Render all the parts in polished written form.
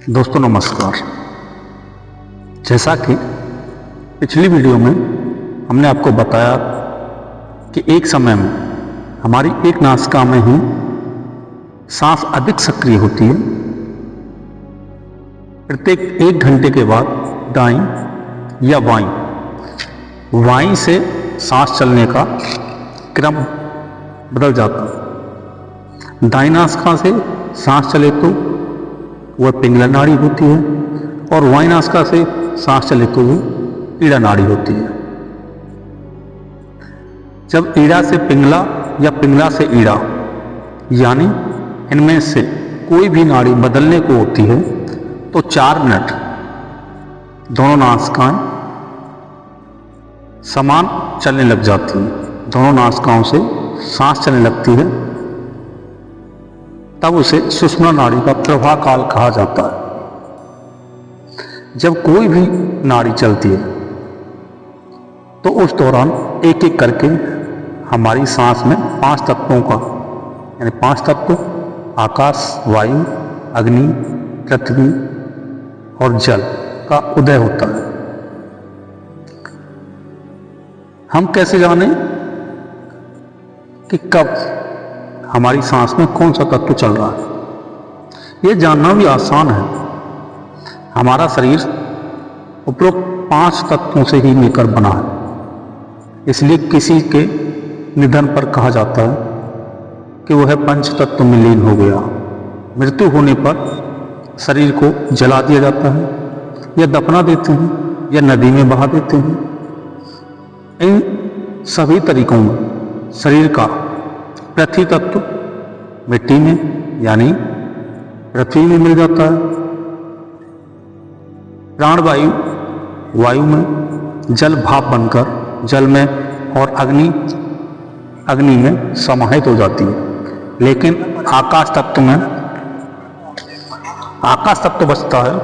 दोस्तों नमस्कार। जैसा कि पिछली वीडियो में हमने आपको बताया कि एक समय में हमारी एक नासिका में ही सांस अधिक सक्रिय होती है। प्रत्येक 1 घंटे के बाद दाईं या वाईं से सांस चलने का क्रम बदल जाता है। दाईं नासिका से सांस चले तो वह पिंगला नाड़ी होती है और वाईं नासिका से सांस चले तो वह ईड़ा नाड़ी होती है। जब ईड़ा से पिंगला या पिंगला से ईड़ा यानी इनमें से कोई भी नाड़ी बदलने को होती है तो 4 मिनट दोनों नासिकाएं समान चलने लग जाती हैं। दोनों नासिकाओं से सांस चलने लगती है, तब उसे सुषुम्ना नाड़ी का प्रवाह काल कहा जाता है। जब कोई भी नाड़ी चलती है तो उस दौरान एक एक करके हमारी सांस में 5 तत्वों का यानी 5 तत्व आकाश, वायु, अग्नि, पृथ्वी और जल का उदय होता है। हम कैसे जाने कि कब हमारी सांस में कौन सा तत्व चल रहा है? यह जानना भी आसान है। हमारा शरीर उपरोक्त 5 तत्वों से ही मिलकर बना है, इसलिए किसी के निधन पर कहा जाता है कि वह पंच तत्व में लीन हो गया। मृत्यु होने पर शरीर को जला दिया जाता है या दफना देते हैं या नदी में बहा देते हैं। इन सभी तरीकों में शरीर का पृथ्वी तत्व मिट्टी में यानी पृथ्वी में मिल जाता है, प्राणवायु वायु में, जल भाप बनकर जल में और अग्नि में समाहित हो जाती है। लेकिन आकाश तत्व बचता है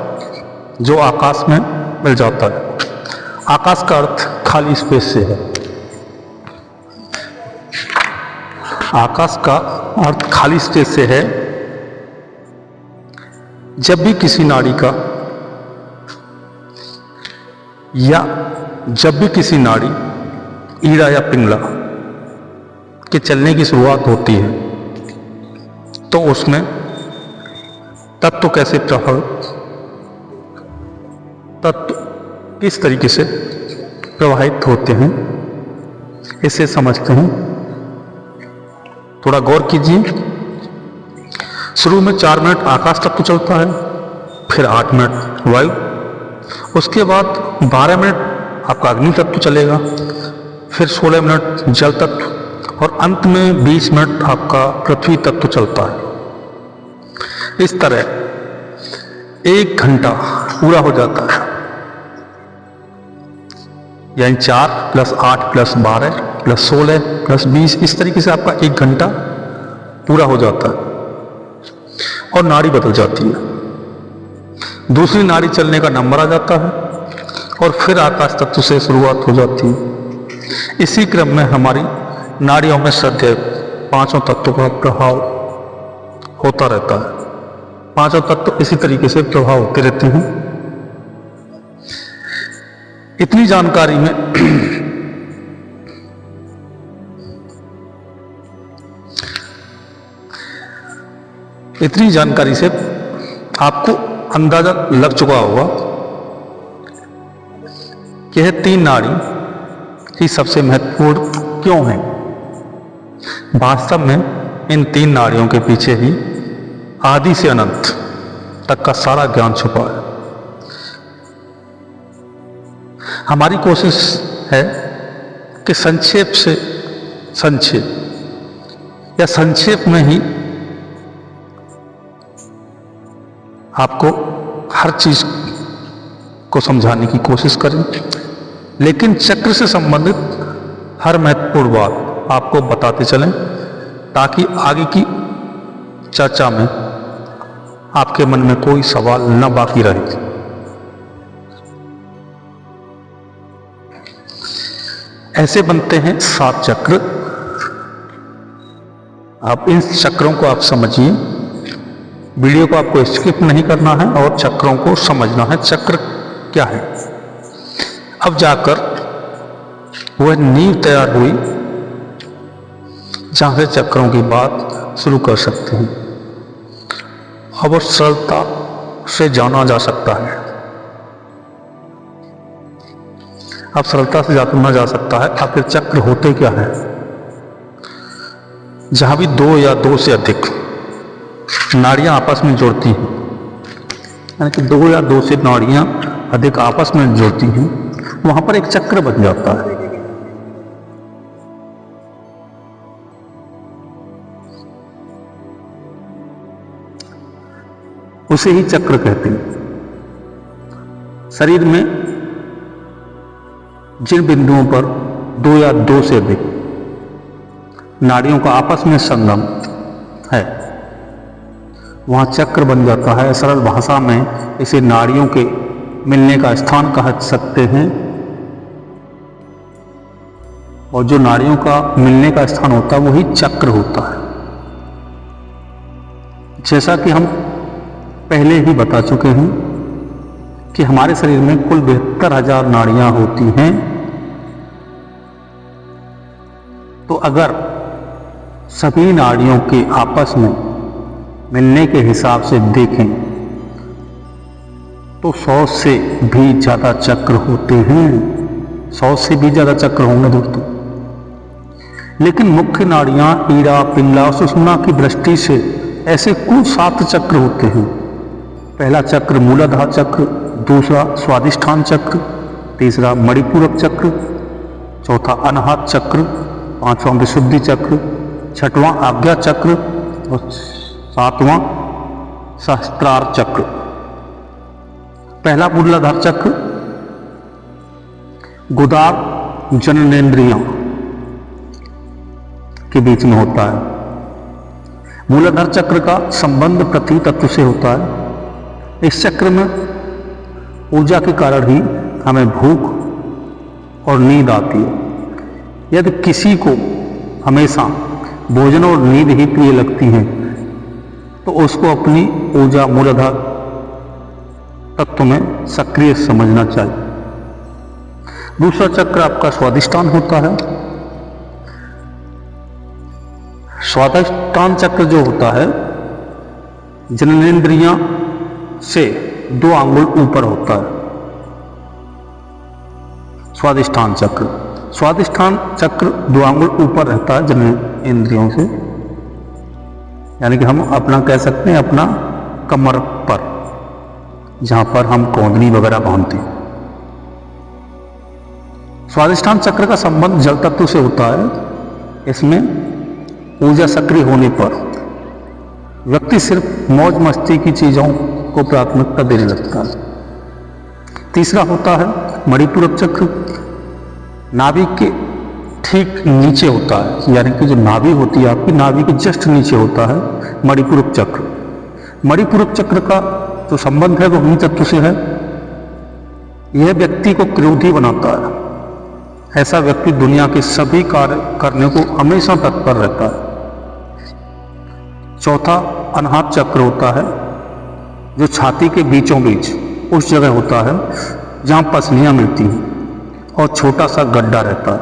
जो आकाश में मिल जाता है। आकाश का अर्थ खाली स्पेस से है। आकाश का अर्थ खाली स्पेस से है। जब भी किसी नाड़ी का या जब भी किसी नाड़ी ईड़ा या पिंगला के चलने की शुरुआत होती है तो उसमें तत्व कैसे किस तरीके से प्रवाहित होते हैं इसे समझते हैं। थोड़ा गौर कीजिए। शुरू में 4 मिनट आकाश तत्व चलता है, फिर 8 मिनट वायु, उसके बाद 12 मिनट आपका अग्नि तत्व चलेगा, फिर 16 मिनट जल तत्व और अंत में 20 मिनट आपका पृथ्वी तत्व चलता है। इस तरह 1 घंटा पूरा हो जाता है, यानी 4 + 8 + 12 + 16 + 20, इस तरीके से आपका 1 घंटा पूरा हो जाता है और नाड़ी बदल जाती है। दूसरी नाड़ी चलने का नंबर आ जाता है और फिर आकाश तत्व से शुरुआत हो जाती है। इसी क्रम में हमारी नाड़ियों में सदैव 5 तत्वों का प्रभाव होता रहता है। 5 तत्व इसी तरीके से प्रभाव होते रहते हैं। इतनी जानकारी में इतनी जानकारी से आपको अंदाजा लग चुका होगा कि यह 3 नाड़ी ही सबसे महत्वपूर्ण क्यों है। वास्तव में इन 3 नाड़ियों के पीछे ही आदि से अनंत तक का सारा ज्ञान छुपा है। हमारी कोशिश है कि संक्षेप में ही आपको हर चीज को समझाने की कोशिश करें, लेकिन चक्र से संबंधित हर महत्वपूर्ण बात आपको बताते चलें ताकि आगे की चर्चा में आपके मन में कोई सवाल न बाकी रहे। ऐसे बनते हैं 7 चक्र। अब इन चक्रों को आप समझिए वीडियो को आपको स्किप नहीं करना है और चक्रों को समझना है, चक्र क्या है। अब जाकर वह नींव तैयार हुई जहां से चक्रों की बात शुरू कर सकते हैं। अब और सरलता से जाना जा सकता है। अब सरलता से जाना जा सकता है आखिर चक्र होते क्या है। जहां भी दो या दो से अधिक नाड़ियां आपस में जुड़ती हैं, यानी कि दो या दो से नाड़ियां अधिक आपस में जुड़ती हैं, वहां पर एक चक्र बन जाता है। उसे ही चक्र कहते हैं। शरीर में जिन बिंदुओं पर दो या दो से अधिक नाड़ियों का आपस में संगम है, वहां चक्र बन जाता है। सरल भाषा में इसे नाड़ियों के मिलने का स्थान कह सकते हैं। और जो नाड़ियों का मिलने का स्थान होता है वही चक्र होता है। जैसा कि हम पहले ही बता चुके हैं कि हमारे शरीर में कुल 72,000 नाड़ियां होती हैं। तो अगर सभी नाड़ियों के आपस में मिलने के हिसाब से देखें तो 100 से भी ज्यादा चक्र होते हैं। 100 से भी ज्यादा चक्र होंगे दोस्तों। लेकिन मुख्य नाड़ियां ईड़ा, पिंगला और सुषुम्ना की दृष्टि से ऐसे कुल 7 चक्र होते हैं। पहला चक्र मूलाधार चक्र, दूसरा स्वादिष्ठान चक्र, तीसरा मणिपूरक चक्र, चौथा अनाहत चक्र, पांचवा विशुद्धि चक्र, छठवां आज्ञा चक्र और सातवां सहस्त्रार चक्र। पहला मूलाधार चक्र गुदार जननेंद्रियों के बीच में होता है। मूलाधार चक्र का संबंध पृथ्वी तत्व से होता है। इस चक्र में ऊर्जा के कारण ही हमें भूख और नींद आती है। यदि किसी को हमेशा भोजन और नींद ही प्रिय लगती है तो उसको अपनी ऊर्जा मूलाधार तत्व में सक्रिय समझना चाहिए। दूसरा चक्र आपका स्वादिष्ठान होता है। स्वादिष्ठान चक्र जो होता है जननेंद्रियां से 2 आंगुल ऊपर होता है। स्वादिष्ठान चक्र, स्वादिष्ठान चक्र 2 आंगुल ऊपर रहता है जननेंद्रियों से, यानी कि हम अपना कह सकते हैं अपना कमर पर, जहां पर हम कोंदनी वगैरह बांधते हैं। स्वादिष्ठान चक्र का संबंध जल तत्व से होता है। इसमें ऊर्जा सक्रिय होने पर व्यक्ति सिर्फ मौज मस्ती की चीजों को प्राथमिकता देने लगता है। तीसरा होता है मणिपूरक चक्र, नाभि के ठीक नीचे होता है, यानी कि जो नाभि होती है आपकी नाभि के जस्ट नीचे होता है मणिपूरक चक्र। मणिपूरक चक्र का जो संबंध है वो अग्नि तत्व से है। यह व्यक्ति को क्रोधी बनाता है। ऐसा व्यक्ति दुनिया के सभी कार्य करने को हमेशा तत्पर रहता है। चौथा अनाहत चक्र होता है जो छाती के बीचों बीच उस जगह होता है जहां पसलियां मिलती हैं और छोटा सा गड्ढा रहता है,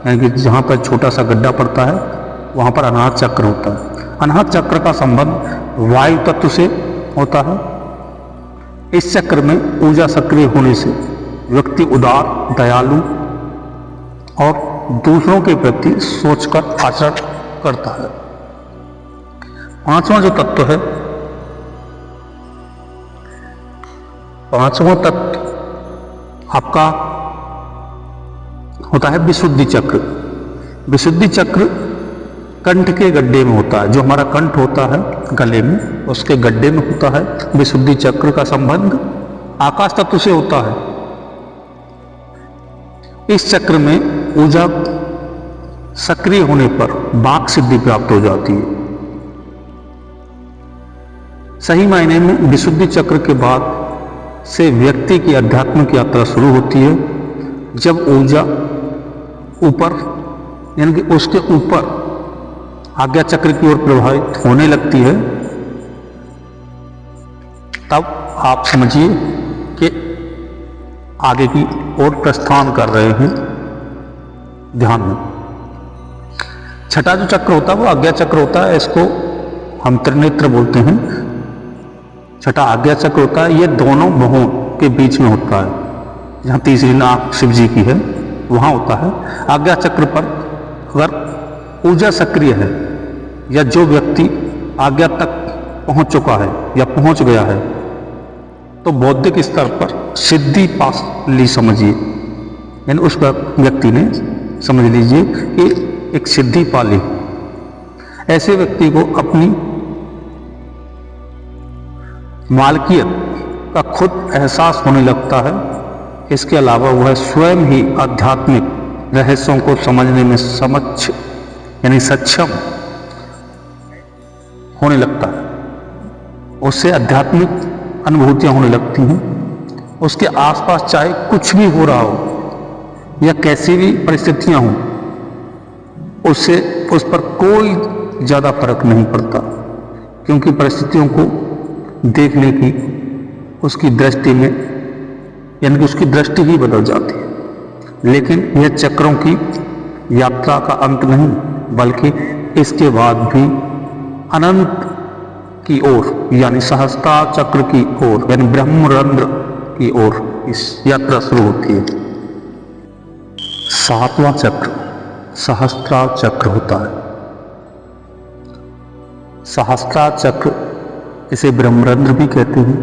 यानी कि जहां पर छोटा सा गड्ढा पड़ता है वहां पर अनाहत चक्र होता है। अनाहत चक्र का संबंध वायु तत्व से होता है। इस चक्र में ऊर्जा सक्रिय होने से व्यक्ति उदार, दयालु और दूसरों के प्रति सोचकर आचरण करता है। पांचवा जो तत्व है, पांचवा तत्व आपका होता है विशुद्धि चक्र। विशुद्धि चक्र कंठ के गड्ढे में होता है। जो हमारा कंठ होता है गले में, उसके गड्ढे में होता है विशुद्धि चक्र का संबंध आकाश तत्व से होता है। इस चक्र में ऊर्जा सक्रिय होने पर वाक सिद्धि प्राप्त हो जाती है। सही मायने में विशुद्धि चक्र के बाद से व्यक्ति की आध्यात्मिक यात्रा शुरू होती है। जब ऊर्जा ऊपर यानी कि उसके ऊपर आज्ञा चक्र की ओर प्रभावित होने लगती है तब आप समझिए कि आगे की ओर प्रस्थान कर रहे हैं ध्यान में। छठा जो चक्र होता है वो आज्ञा चक्र होता है, इसको हम त्रिनेत्र बोलते हैं। छठा आज्ञा चक्र होता है, ये दोनों भुवों के बीच में होता है, जहाँ तीसरी नाक शिव जी की है वहाँ होता है। आज्ञा चक्र पर अगर ऊर्जा सक्रिय है या जो व्यक्ति आज्ञा तक पहुँच चुका है या पहुँच गया है तो बौद्धिक स्तर पर सिद्धि पा ली समझिए, यानी उस व्यक्ति ने समझ लीजिए कि एक सिद्धि पा ली। ऐसे व्यक्ति को अपनी मालकियत का खुद एहसास होने लगता है। इसके अलावा वह स्वयं ही आध्यात्मिक रहस्यों को समझने में सक्षम होने लगता है। उससे आध्यात्मिक अनुभूतियां होने लगती हैं। उसके आसपास चाहे कुछ भी हो रहा हो या कैसी भी परिस्थितियां हों, उससे उस पर कोई ज़्यादा फर्क नहीं पड़ता, क्योंकि परिस्थितियों को देखने की उसकी दृष्टि में, यानी कि उसकी दृष्टि ही बदल जाती है। लेकिन यह चक्रों की यात्रा का अंत नहीं, बल्कि इसके बाद भी अनंत की ओर, यानी सहस्त्रार चक्र की ओर, यानी ब्रह्मरंध्र की ओर इस यात्रा शुरू होती है। सातवां चक्र सहस्त्रार चक्र होता है। सहस्त्रार चक्र, इसे ब्रह्मरंध्र भी कहते हैं।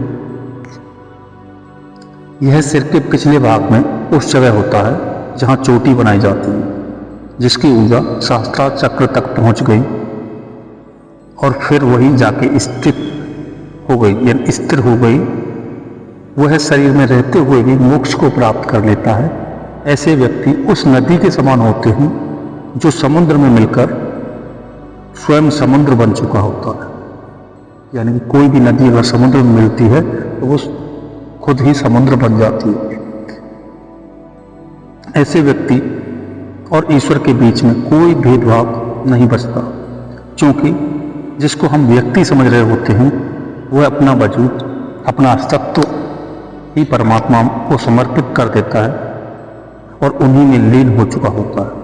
यह सिर के पिछले भाग में उस जगह होता है जहां चोटी बनाई जाती है, जिसकी ऊर्जा सहस्त्रार चक्र तक पहुंच गई और फिर वही जाके स्थिर हो गई, यानी स्थिर हो गई। वह शरीर में रहते हुए भी मोक्ष को प्राप्त कर लेता है। ऐसे व्यक्ति उस नदी के समान होते हैं जो समुद्र में मिलकर स्वयं समुद्र बन चुका होता है। यानी कोई भी नदी अगर समुद्र में मिलती है तो वो खुद ही समुद्र बन जाती है। ऐसे व्यक्ति और ईश्वर के बीच में कोई भेदभाव नहीं बचता, क्योंकि जिसको हम व्यक्ति समझ रहे होते हैं वह अपना वजूद, अपना अस्तित्व ही परमात्मा को समर्पित कर देता है और उन्हीं में लीन हो चुका होता है।